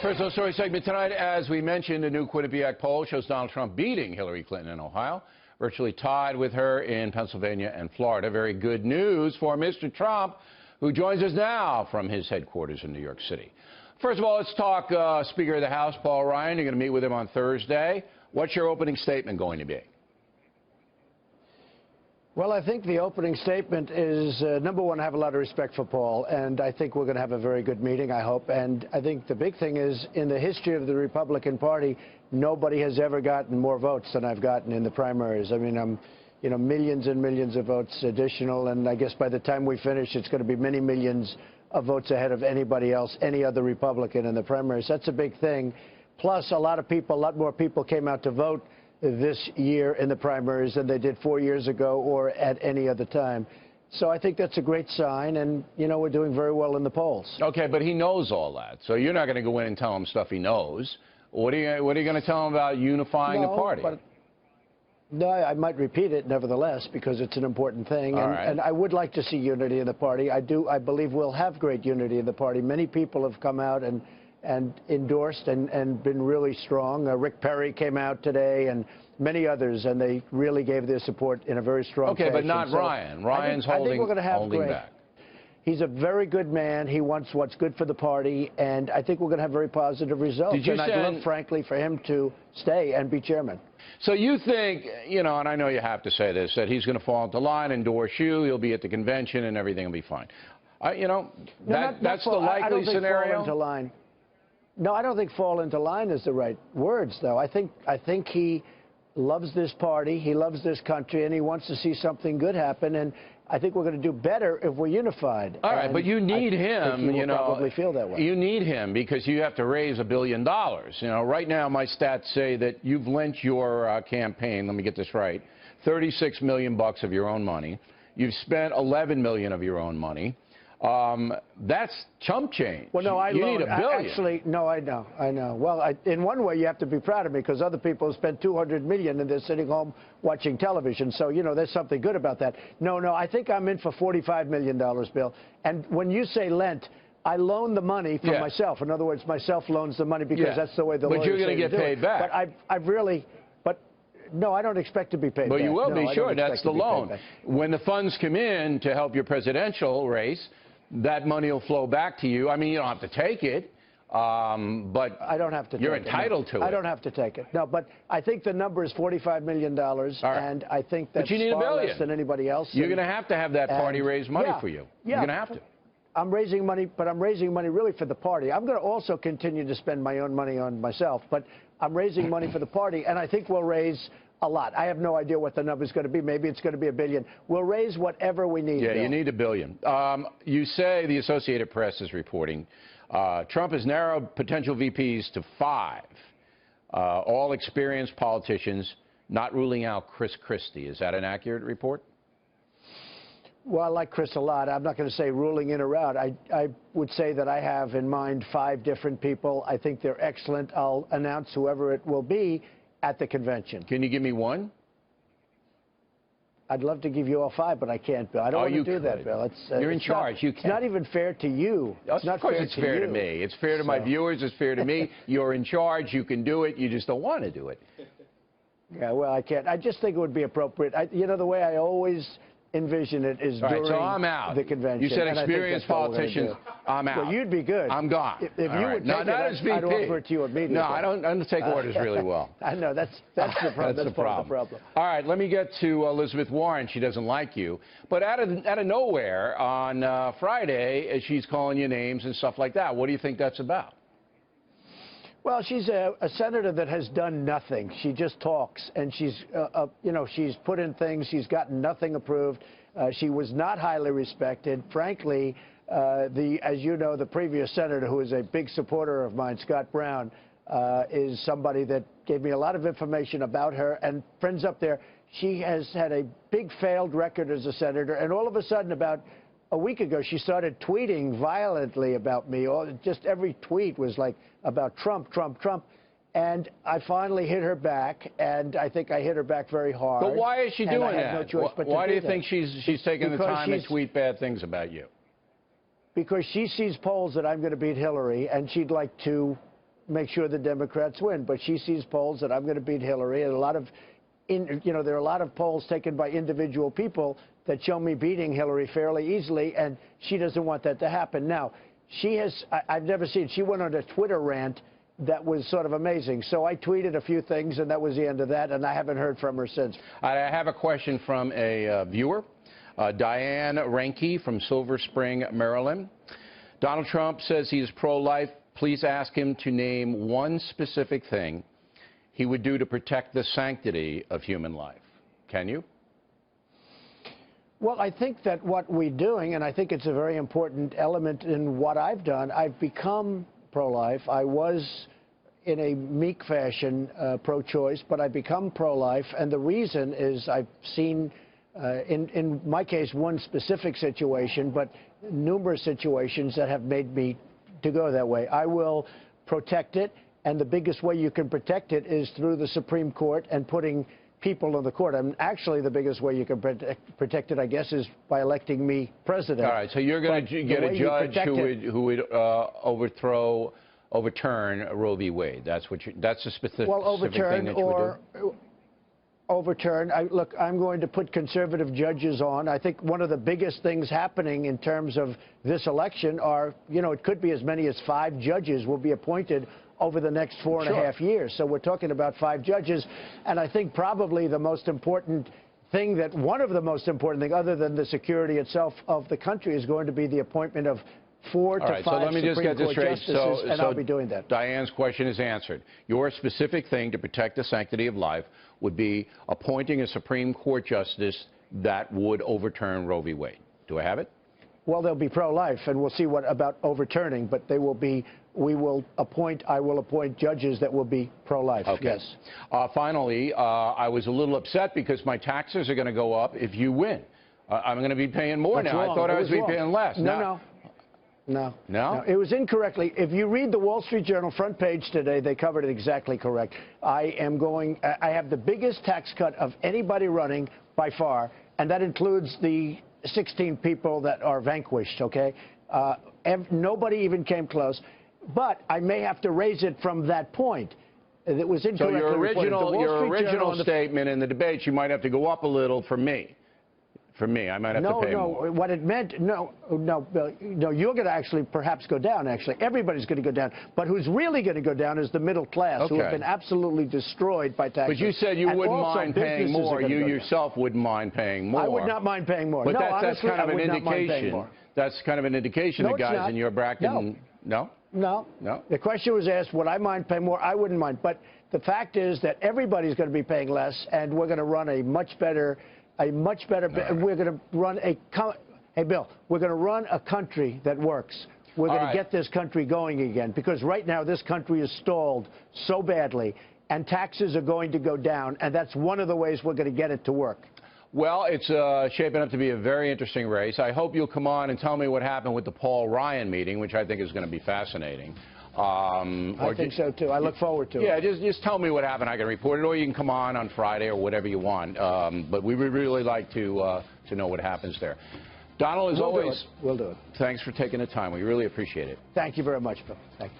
Personal story segment tonight. As we mentioned, a new Quinnipiac poll shows Donald Trump beating Hillary Clinton in Ohio, virtually tied with her in Pennsylvania and Florida. Very good news for Mr. Trump, who joins us now from his headquarters in New York City. First of all, let's talk Speaker of the House, Paul Ryan. You're going to meet with him on Thursday. What's your opening statement going to be? Well, I think the opening statement is, number one, I have a lot of respect for Paul, and I think we're going to have a very good meeting, I hope. And I think the big thing is, in the history of the Republican Party, nobody has ever gotten more votes than I've gotten in the primaries. I mean, I'm, millions and millions of votes additional, and I guess by the time we finish, it's going to be many millions of votes ahead of anybody else, any other Republican in the primaries. That's a big thing. Plus, a lot more people came out to vote this year in the primaries than they did 4 years ago or at any other time. So I think that's a great sign, and, we're doing very well in the polls. Okay, but he knows all that, so you're not going to go in and tell him stuff he knows. What are you going to tell him about unifying the party? No, I might repeat it nevertheless, because it's an important thing. And I would like to see unity in the party. I believe we'll have great unity in the party. Many people have come out and endorsed and been really strong. Rick Perry came out today, and many others, and they really gave their support in a very strong fashion. Okay, but not Ryan. Ryan's holding back. He's a very good man. He wants what's good for the party, and I think we're going to have very positive results. And I'd love, frankly, for him to stay and be chairman. So you think, and I know you have to say this, that he's going to fall into line, endorse you, he'll be at the convention, and everything will be fine. That's the likely scenario? Fall into line. No, I don't think fall into line is the right words, though. I think he loves this party, he loves this country, and he wants to see something good happen. And I think we're going to do better if we're unified. All right, but you need him. He will probably feel that way. You need him because you have to raise $1 billion. Right now my stats say that you've lent your campaign. Let me get this right: $36 million of your own money. You've spent $11 million of your own money. That's chump change. Well, no, you need $1 billion. Actually, no, I know. Well, in one way, you have to be proud of me because other people spent $200 million and they're sitting home watching television. So, there's something good about that. No, I think I'm in for $45 million, Bill. And when you say lent, I loan the money from myself. In other words, myself loans the money because that's the way the lawyers say to do it. But you're going to get paid back. But no, I don't expect to be paid back. But you will be, sure. That's the loan. When the funds come in to help your presidential race, that money will flow back to you. I mean, you don't have to take it, but I don't have to. You're entitled to it. I don't have to take it. No, but I think the number is $45 million, and I think that's far less than anybody else. You're going to have that party raise money for you. You're going to have to. I'm raising money, but I'm raising money really for the party. I'm going to also continue to spend my own money on myself, but I'm raising money for the party, and I think we'll raise a lot. I have no idea what the number is going to be. Maybe it's going to be $1 billion. We'll raise whatever we need. Yeah, Bill. You need $1 billion. You say, the Associated Press is reporting, Trump has narrowed potential VPs to 5, all experienced politicians, not ruling out Chris Christie. Is that an accurate report? Well, I like Chris a lot. I'm not going to say ruling in or out. I would say that I have in mind 5 different people. I think they're excellent. I'll announce whoever it will be at the convention. Can you give me one? I'd love to give you all 5, but I can't, Bill. I don't want to do that, Bill. You're in charge. You can't. It's not even fair to you. Of course it's fair to me. It's fair to my viewers. It's fair to me. You're in charge. You can do it. You just don't want to do it. Yeah, well, I can't. I just think it would be appropriate. The way I always envision it is during the convention. You said experienced politicians. I'm out. Well, you'd be good. I'm gone. If you would take it, I'd offer it to you immediately. No, I don't take orders really well. I know. That's the problem. That's part of the problem. All right, let me get to Elizabeth Warren. She doesn't like you. But out of nowhere on Friday, she's calling you names and stuff like that. What do you think that's about? Well, she's a senator that has done nothing. She just talks, and she's put in things. She's gotten nothing approved. She was not highly respected. Frankly, as you know, the previous senator, who is a big supporter of mine, Scott Brown, is somebody that gave me a lot of information about her. And friends up there, she has had a big failed record as a senator, and all of a sudden, about a week ago, she started tweeting violently about me. Just every tweet was like about Trump, Trump, Trump. And I finally hit her back, and I think I hit her back very hard. But why is she doing that? No choice but why do you think she's taking the time to tweet bad things about you? Because she sees polls that I'm going to beat Hillary, and she'd like to make sure the Democrats win. But she sees polls that I'm going to beat Hillary, and there are a lot of polls taken by individual people that show me beating Hillary fairly easily, and she doesn't want that to happen. Now, I've never seen, she went on a Twitter rant that was sort of amazing. So I tweeted a few things, and that was the end of that, and I haven't heard from her since. I have a question from a viewer, Diane Renke from Silver Spring, Maryland. Donald Trump says he is pro-life. Please ask him to name one specific thing he would do to protect the sanctity of human life. Can you? Well, I think that what we're doing, and I think it's a very important element in what I've done, I've become pro-life. I was, in a meek fashion, pro-choice, but I've become pro-life, and the reason is I've seen, in my case, one specific situation, but numerous situations that have made me to go that way. I will protect it, and the biggest way you can protect it is through the Supreme Court and putting people on the court. And actually, the biggest way you can protect it, I guess, is by electing me president. All right, so you're going to get a judge who would overturn Roe v. Wade. That's a specific thing that you would do? Overturn. Look, I'm going to put conservative judges on. I think one of the biggest things happening in terms of this election are, it could be as many as 5 judges will be appointed over the next 4.5 years. So we're talking about 5 judges. And I think probably the most important thing one of the most important things, other than the security itself of the country, is going to be the appointment of 4 to 5 so let me just get this straight. And I'll be doing that. Diane's question is answered. Your specific thing to protect the sanctity of life would be appointing a Supreme Court justice that would overturn Roe v. Wade. Do I have it? Well, they'll be pro-life, and we'll see what about overturning, but they will be. I will appoint judges that will be pro-life. Okay. Yes. Finally, I was a little upset because my taxes are going to go up if you win. I'm going to be paying more now. Wrong. I thought I was paying less. No? It was incorrectly. If you read the Wall Street Journal front page today, they covered it exactly correct. I have the biggest tax cut of anybody running by far, and that includes the 16 people that are vanquished, okay? Nobody even came close. But I may have to raise it from that point. It was incorrectly reported. So your original statement in the debates, you might have to go up a little for me. For me, I might have to pay more. No, what it meant, Bill, you're going to actually perhaps go down, actually. Everybody's going to go down. But who's really going to go down is the middle class, who have been absolutely destroyed by taxes. But you said you wouldn't mind paying more. You yourself wouldn't mind paying more. I would not mind paying more. But no, that's kind of an indication. That's kind of an indication that guys in your bracket. No? No. The question was asked, would I mind paying more? I wouldn't mind. But the fact is that everybody's going to be paying less, and we're going to run we're going to run hey, Bill, we're going to run a country that works. We're going to get this country going again, because right now this country is stalled so badly, and taxes are going to go down, and that's one of the ways we're going to get it to work. Well, it's shaping up to be a very interesting race. I hope you'll come on and tell me what happened with the Paul Ryan meeting, which I think is going to be fascinating. I think so, too. I look forward to it. Yeah, just tell me what happened. I can report it, or you can come on Friday or whatever you want. But we would really like to know what happens there. Donald, as always, we'll do it. Thanks for taking the time. We really appreciate it. Thank you very much, Bill. Thank you.